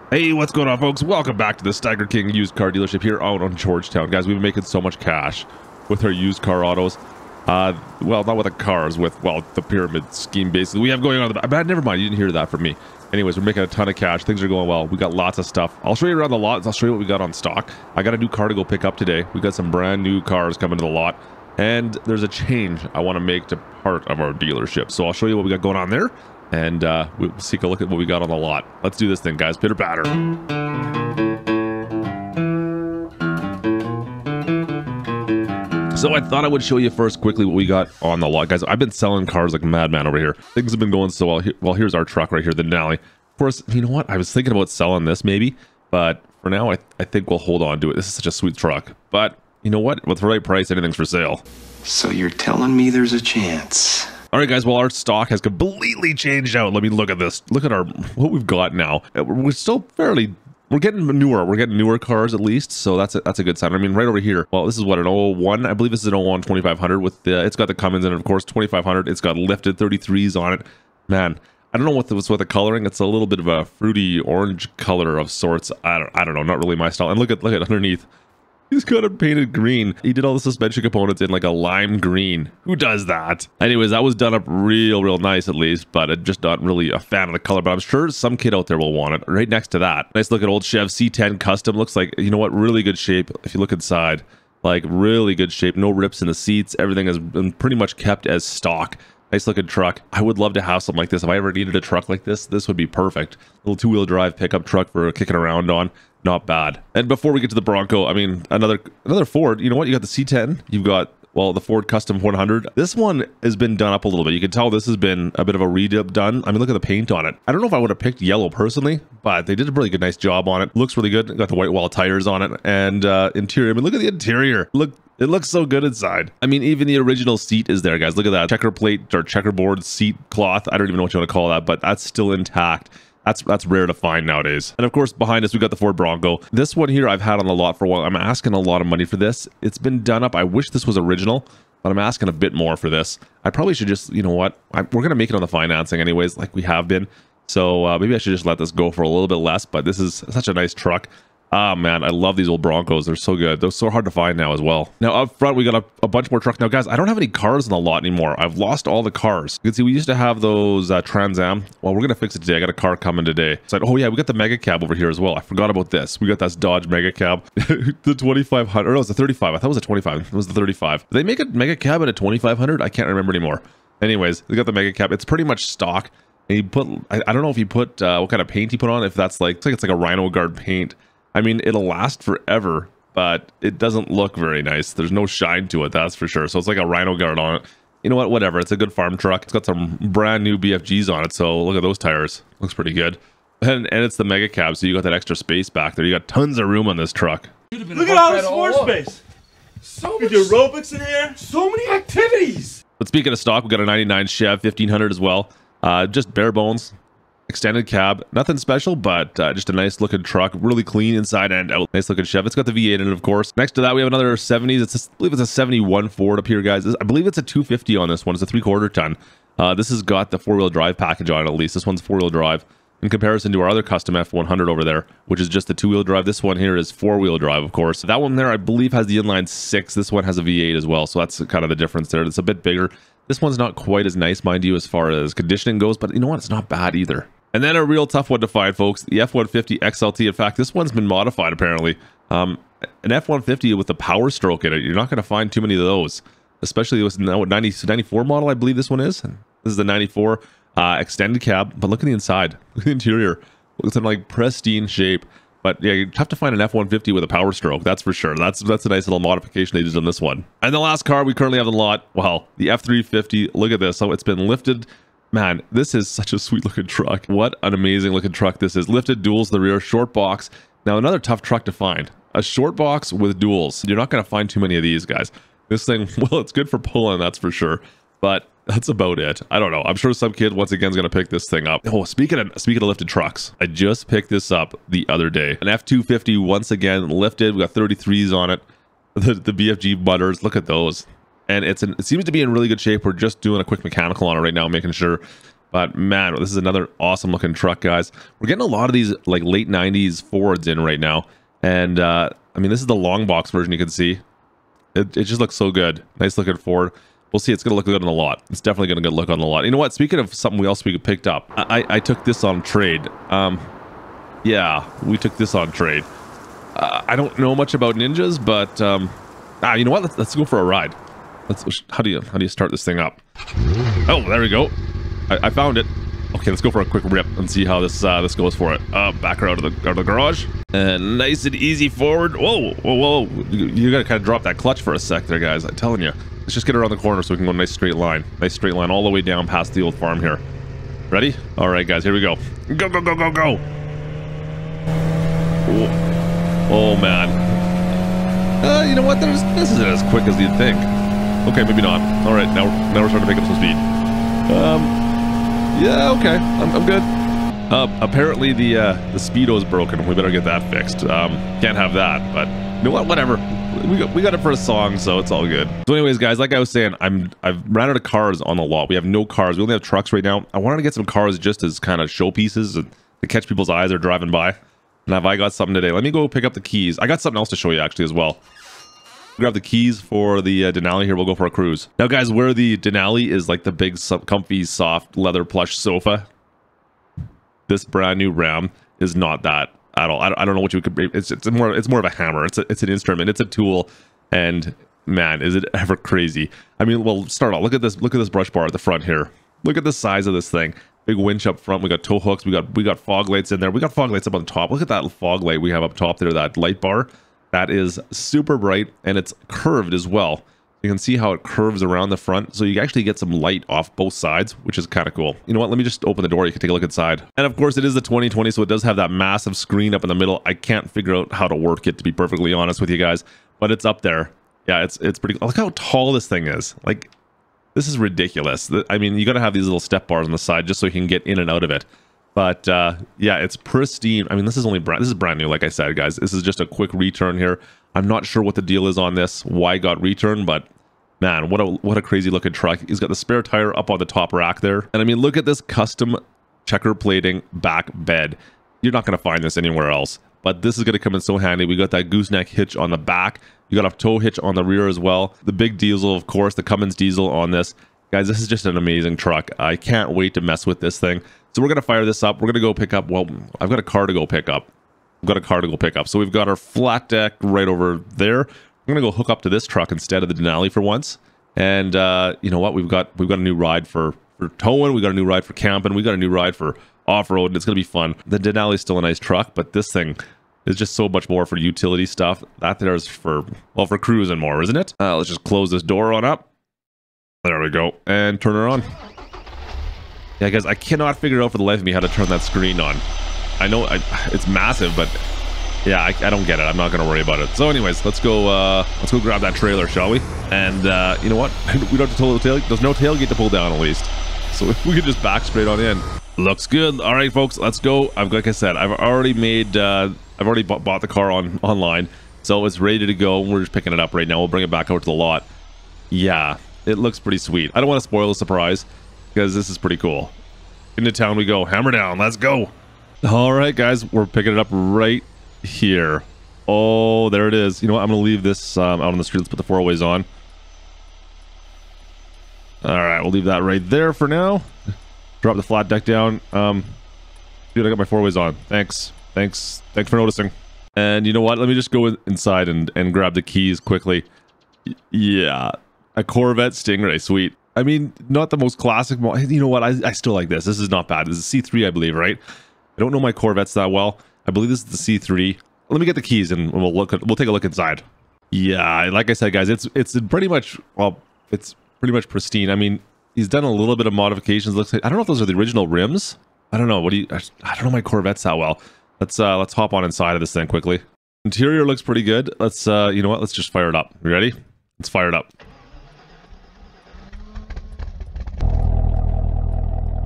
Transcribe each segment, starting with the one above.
Hey, what's going on, folks? Welcome back to the Stagger King used car dealership here out on Georgetown. Guys, we've been making so much cash with our used car autos. Well, not with the cars, with, well, the pyramid scheme, basically. We have going on but never mind, you didn't hear that from me. Anyways, we're making a ton of cash. Things are going well. We got lots of stuff. I'll show you around the lot. I'll show you what we got on stock. I got a new car to go pick up today. We got some brand new cars coming to the lot. And there's a change I want to make to part of our dealership. So I'll show you what we got going on there. And we'll take a look at what we got on the lot. Let's do this thing, guys. Pitter patter. So I thought I would show you first quickly what we got on the lot, guys. I've been selling cars like a madman over here. Things have been going so well. Well, here's our truck right here, the Denali. Of course, you know what? I was thinking about selling this maybe, but for now, I think we'll hold on to it. This is such a sweet truck. But you know what? With the right price, anything's for sale. So you're telling me there's a chance? All right, guys, well, our stock has completely changed out. Let me look at this. Look at what we've got now. We're still we're getting newer. We're getting newer cars at least, so that's a good sign. I mean, right over here, well, this is what, an 01? I believe this is an 01 2500 with the, it's got the Cummins in it, of course, 2500. It's got lifted 33s on it. Man, I don't know what's with the coloring. It's a little bit of a fruity orange color of sorts. I don't know, not really my style. And look at underneath. He's got it painted green. He did all the suspension components in like a lime green. Who does that? Anyways, that was done up real nice at least, but I'm just not really a fan of the color, but I'm sure some kid out there will want it. Right next to that, nice look at old Chev C10 Custom. Looks like, you know what, really good shape. If you look inside, like really good shape. No rips in the seats. Everything has been pretty much kept as stock. Nice looking truck. I would love to have something like this. If I ever needed a truck like this, this would be perfect. Little two-wheel drive pickup truck for kicking around on. Not bad. And before we get to the Bronco, I mean, another Ford. You know what? You got the C10. You've got, well, the Ford Custom 100. This one has been done up a little bit. You can tell this has been a bit of a redub done. I mean, look at the paint on it. I don't know if I would have picked yellow personally, but they did a really good, nice job on it. Looks really good. Got the white wall tires on it. And interior. I mean, look at the interior. Look. It looks so good inside. I mean, even the original seat is there, guys. Look at that checker plate or checkerboard seat cloth. I don't even know what you want to call that, but that's still intact. That's rare to find nowadays. And of course, behind us, we got the Ford Bronco. This one here I've had on the lot for a while. I'm asking a lot of money for this. It's been done up. I wish this was original, but I'm asking a bit more for this. I probably should just, you know what? We're going to make it on the financing anyways, like we have been. So maybe I should just let this go for a little bit less, but this is such a nice truck. Ah, man, I love these old Broncos. They're so good. They're so hard to find now as well. Now, up front, we got a bunch more trucks. Now, guys, I don't have any cars in the lot anymore. I've lost all the cars. You can see we used to have those Trans Am. Well, we're going to fix it today. I got a car coming today. So, oh, yeah, we got the Mega Cab over here as well. I forgot about this. We got this Dodge Mega Cab. The 2500. Or no, it was the 35. I thought it was a 25. It was the 35. Did they make a Mega Cab at a 2500? I can't remember anymore. Anyways, we got the Mega Cab. It's pretty much stock. And he put, I don't know if he put, what kind of paint he put on. If that's like, it's like a Rhino Guard paint. I mean, it'll last forever, but it doesn't look very nice. There's no shine to it, that's for sure. So it's like a Rhino Guard on it. You know what? Whatever. It's a good farm truck. It's got some brand new BFGs on it. So look at those tires. Looks pretty good. And it's the Mega Cab, so you got that extra space back there. You got tons of room on this truck. Look at all this floor space. So much aerobics in here. So many activities. But speaking of stock, we got a 99 Chev 1500 as well. Just bare bones. Extended cab, nothing special, but just a nice looking truck, really clean inside and out. Nice looking Chev. It's got the V8 in it, of course. Next to that, we have another 70s. I believe it's a 71 Ford up here, guys. I believe it's a 250 on this one. It's a 3/4 ton. This has got the 4-wheel drive package on it, at least. This one's 4-wheel drive in comparison to our other custom F100 over there, which is just the 2-wheel drive. This one here is 4-wheel drive, of course. That one there, I believe, has the inline 6. This one has a V8 as well, so that's kind of the difference there. It's a bit bigger. This one's not quite as nice, mind you, as far as conditioning goes, but you know what? It's not bad either. And then a real tough one to find, folks, the F-150 XLT. In fact, this one's been modified, apparently. An F-150 with a Power Stroke in it. You're not going to find too many of those, especially with the 94 model, I believe this one is. This is the 94 extended cab, but look at the inside. Look at the interior. Looks in like pristine shape. But yeah, you have to find an F-150 with a Power Stroke, that's for sure. That's a nice little modification they did on this one. And the last car we currently have in the lot, well, the F-350. Look at this. So it's been lifted. Man, this is such a sweet looking truck. What an amazing looking truck this is. Lifted duals in the rear, short box. Now, another tough truck to find. A short box with duals. You're not going to find too many of these, guys. This thing, well, it's good for pulling, that's for sure. But that's about it. I don't know. I'm sure some kid, once again, is going to pick this thing up. Oh, speaking of lifted trucks, I just picked this up the other day. An F-250, once again, lifted. We got 33s on it. The BFG butters. Look at those. And it seems to be in really good shape. We're just doing a quick mechanical on it right now, making sure But man, this is another awesome looking truck, guys. We're getting a lot of these like late 90s Fords in right now. And I mean, this is the long box version, you can see. It just looks so good. Nice looking Ford. We'll see. It's going to look good on the lot. It's definitely going to look on the lot. You know what? Speaking of something we picked up, I took this on trade. Yeah, we took this on trade. I don't know much about Ninjas, but you know what? Let's go for a ride. How do you start this thing up? Oh, there we go. I found it. Okay, let's go for a quick rip and see how this goes for it. Back her out of the garage, and nice and easy forward. Whoa, whoa, whoa! You gotta kind of drop that clutch for a sec there, guys. I'm telling you. Let's just get around the corner so we can go a nice straight line all the way down past the old farm here. Ready? All right, guys, here we go. Go, go, go, go, go! Oh man. You know what? This isn't as quick as you'd think. Okay, maybe not. All right, now we're starting to pick up some speed. Yeah, okay, I'm good. Apparently the speedo's broken. We better get that fixed. Can't have that, but you know what? Whatever. We got it for a song, so it's all good. So anyways, guys, like I was saying, I've ran out of cars on the lot. We have no cars. We only have trucks right now. I wanted to get some cars just as kind of showpieces to catch people's eyes or driving by. And have I got something today? Let me go pick up the keys. I got something else to show you actually as well. Grab the keys for the Denali here. We'll go for a cruise. Now, guys, where the Denali is like the big, comfy, soft leather plush sofa, this brand new Ram is not that at all. I don't know what you could. It's more of a hammer. It's an instrument. It's a tool. And man, is it ever crazy? I mean, well, start off. Look at this brush bar at the front here. Look at the size of this thing. Big winch up front. We got tow hooks. We got fog lights in there. We got fog lights up on the top. Look at that fog light we have up top there. That light bar. That is super bright, and it's curved as well. You can see how it curves around the front, so you actually get some light off both sides, which is kind of cool. You know what? Let me just open the door. You can take a look inside. And of course, it is the 2020, so it does have that massive screen up in the middle. I can't figure out how to work it, to be perfectly honest with you guys, but it's up there. Yeah, it's pretty. Look how tall this thing is. Like, this is ridiculous. I mean, you got to have these little step bars on the side just so you can get in and out of it. But yeah, it's pristine. I mean, this is brand new, like I said, guys. This is just a quick return here. I'm not sure what the deal is on this, why it got returned, but man, what a crazy looking truck. He's got the spare tire up on the top rack there. And I mean, look at this custom checker plating back bed. You're not going to find this anywhere else, but this is going to come in so handy. We got that gooseneck hitch on the back. You got a tow hitch on the rear as well. The big diesel, of course, the Cummins diesel on this. Guys, this is just an amazing truck. I can't wait to mess with this thing. So we're going to fire this up. We're going to go pick up, well, I've got a car to go pick up. So we've got our flat deck right over there. I'm going to go hook up to this truck instead of the Denali for once. And you know what? We've got a new ride for towing. We got a new ride for camping. We got a new ride for off-road. It's going to be fun. The Denali is still a nice truck, but this thing is just so much more for utility stuff. That there's for cruising more, isn't it? Let's just close this door on up. There we go. And turn her on. Yeah, guys, I cannot figure out for the life of me how to turn that screen on. I know it's massive, but yeah, I don't get it. I'm not going to worry about it. So anyways, let's go grab that trailer, shall we? And you know what? We don't have to tow the tailgate. There's no tailgate to pull down, at least. So we can just back straight on in. Looks good. All right, folks, let's go. Like I said, I've already bought the car online, so it's ready to go. We're just picking it up right now. We'll bring it back out to the lot. Yeah, it looks pretty sweet. I don't want to spoil the surprise because this is pretty cool. Into town we go. Hammer down. Let's go. All right, guys, we're picking it up right here. Oh, there it is. You know what? I'm going to leave this out on the street. Let's put the four-ways on. All right, we'll leave that right there for now. Drop the flat deck down. Dude, I got my four-ways on. Thanks for noticing. And you know what? Let me just go inside and grab the keys quickly. Yeah, a Corvette Stingray. Sweet. I mean, not the most classic. You know what? I still like this. This is not bad. This is a C3, I believe, right? I don't know my Corvettes that well. I believe this is the C3. Let me get the keys and we'll take a look inside. Yeah, like I said, guys, it's pretty much, well, it's pretty much pristine. I mean, he's done a little bit of modifications. Looks like, I don't know if those are the original rims. I don't know. I don't know my Corvettes that well. Let's hop on inside of this thing quickly. Interior looks pretty good. Let's you know what? Let's just fire it up. You ready? Let's fire it up.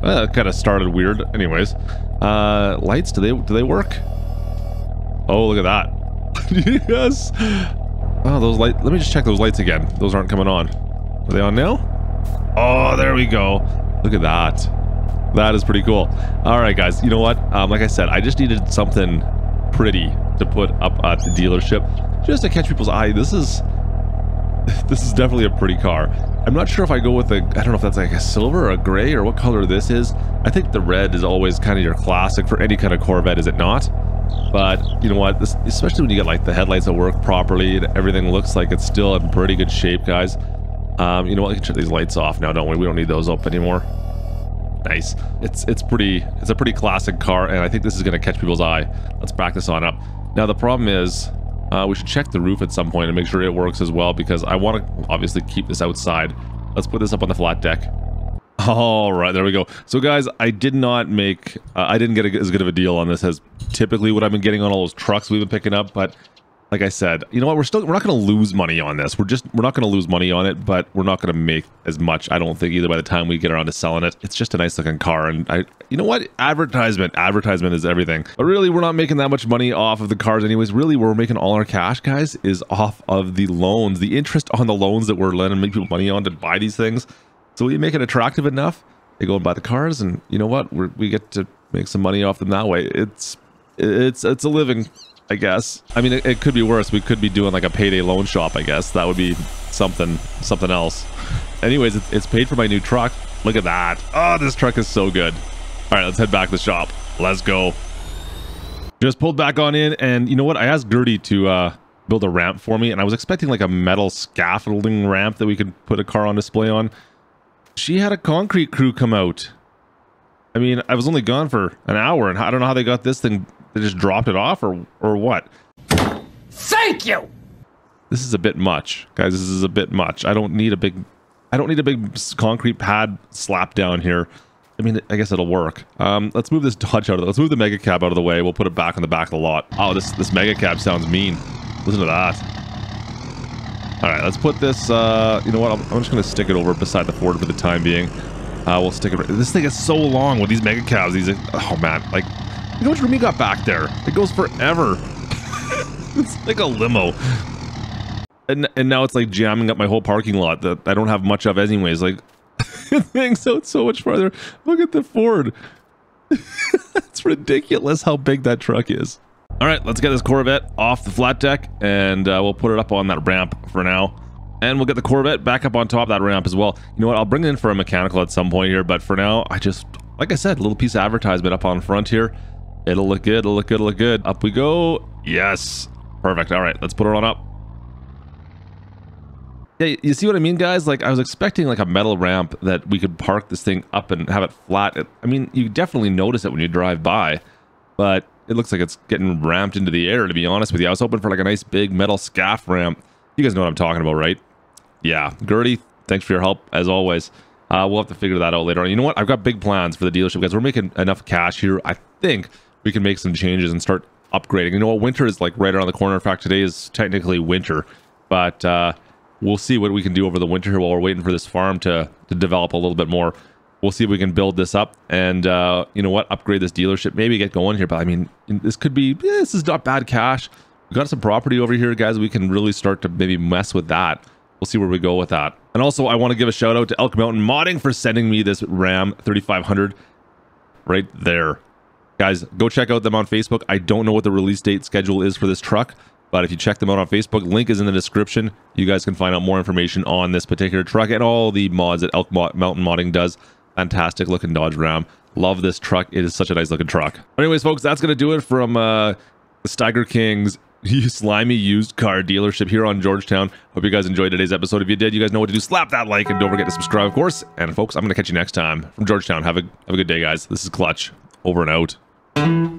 Kind of started weird. Anyways, lights, do they work? Oh, look at that. Yes. Oh, those lights. Let me just check those lights again. Those aren't coming on. Are they on now? Oh, there we go. Look at that. That is pretty cool. All right, guys. You know what? Like I said, I just needed something pretty to put up at the dealership just to catch people's eye. This is definitely a pretty car. I'm not sure if I go with I don't know if that's like a silver or a gray or what color this is. I think the red is always kind of your classic for any kind of Corvette, is it not? But you know what? Especially when you get like the headlights that work properly and everything looks like it's still in pretty good shape, guys. You know what? We can shut these lights off now, don't we? We don't need those up anymore. Nice. It's a pretty classic car, and I think this is going to catch people's eye. Let's back this on up. Now the problem is we should check the roof at some point and make sure it works as well, because I want to obviously keep this outside. Let's put this up on the flat deck. All right, there we go. So guys, I did not make I didn't get as good of a deal on this as typically what I've been getting on all those trucks we've been picking up, but like I said, you know what, we're not going to lose money on this. We're not going to lose money on it, but we're not going to make as much, I don't think, either by the time we get around to selling it. It's just a nice looking car, and you know what, advertisement is everything. But really, we're not making that much money off of the cars anyways. Really, we're making all our cash, guys, is off of the loans, the interest on the loans that we're lending people money on to buy these things. So we make it attractive enough, they go and buy the cars, and you know what, we get to make some money off them that way. It's a living, I guess. I mean, it could be worse. We could be doing like a payday loan shop, I guess. That would be something else. Anyways, it's paid for my new truck. Look at that. Oh, this truck is so good. All right, let's head back to the shop. Let's go. Just pulled back on in, and you know what? I asked Gertie to build a ramp for me, and I was expecting like a metal scaffolding ramp that we could put a car on display on. She had a concrete crew come out. I mean, I was only gone for an hour, and I don't know how they got this thing. They just dropped it off, or what? Thank you. This is a bit much, guys. This is a bit much. I don't need a big concrete pad slap down here. I mean, I guess it'll work. Let's move this Dodge out of the, let's move the Mega Cab out of the way. We'll put it back on the back of the lot. Oh, this Mega Cab sounds mean. Listen to that. All right, let's put this, you know what? I'm just gonna stick it over beside the Ford for the time being. We'll stick it, this thing is so long with these Mega Cabs. These, oh man, like, you know how much room you got back there? It goes forever. It's like a limo. And now it's like jamming up my whole parking lot that I don't have much of anyways. Like, it hangs out so much farther. Look at the Ford. It's ridiculous how big that truck is. All right, let's get this Corvette off the flat deck, and we'll put it up on that ramp for now. And we'll get the Corvette back up on top of that ramp as well. You know what? I'll bring it in for a mechanical at some point here, but for now, I just, like I said, a little piece of advertisement up on front here. It'll look good, it'll look good, it'll look good. Up we go. Yes. Perfect. All right, let's put it on up. Yeah, you see what I mean, guys? Like, I was expecting like a metal ramp that we could park this thing up and have it flat. I mean, you definitely notice it when you drive by, but it looks like it's getting ramped into the air, to be honest with you. I was hoping for like a nice big metal scaff ramp. You guys know what I'm talking about, right? Yeah. Gertie, thanks for your help, as always. We'll have to figure that out later on. You know what? I've got big plans for the dealership, guys. We're making enough cash here. I think we can make some changes and start upgrading. You know what? Winter is like right around the corner. In fact, today is technically winter, but we'll see what we can do over the winter here while we're waiting for this farm to develop a little bit more. We'll see if we can build this up and, you know what, upgrade this dealership, maybe get going here. But I mean, this could be, this is not bad cash. We've got some property over here, guys. We can really start to maybe mess with that. We'll see where we go with that. And also, I want to give a shout out to Elk Mountain Modding for sending me this Ram 3500 right there. Guys, go check out them on Facebook. I don't know what the release date schedule is for this truck, but if you check them out on Facebook, link is in the description. You guys can find out more information on this particular truck and all the mods that Elk Mountain Modding does. Fantastic looking Dodge Ram. Love this truck. It is such a nice looking truck. Anyways, folks, that's going to do it from the Steiger King's slimy used car dealership here on Georgetown. Hope you guys enjoyed today's episode. If you did, you guys know what to do. Slap that like and don't forget to subscribe, of course. And folks, I'm going to catch you next time from Georgetown. Have a good day, guys. This is Clutch. Over and out.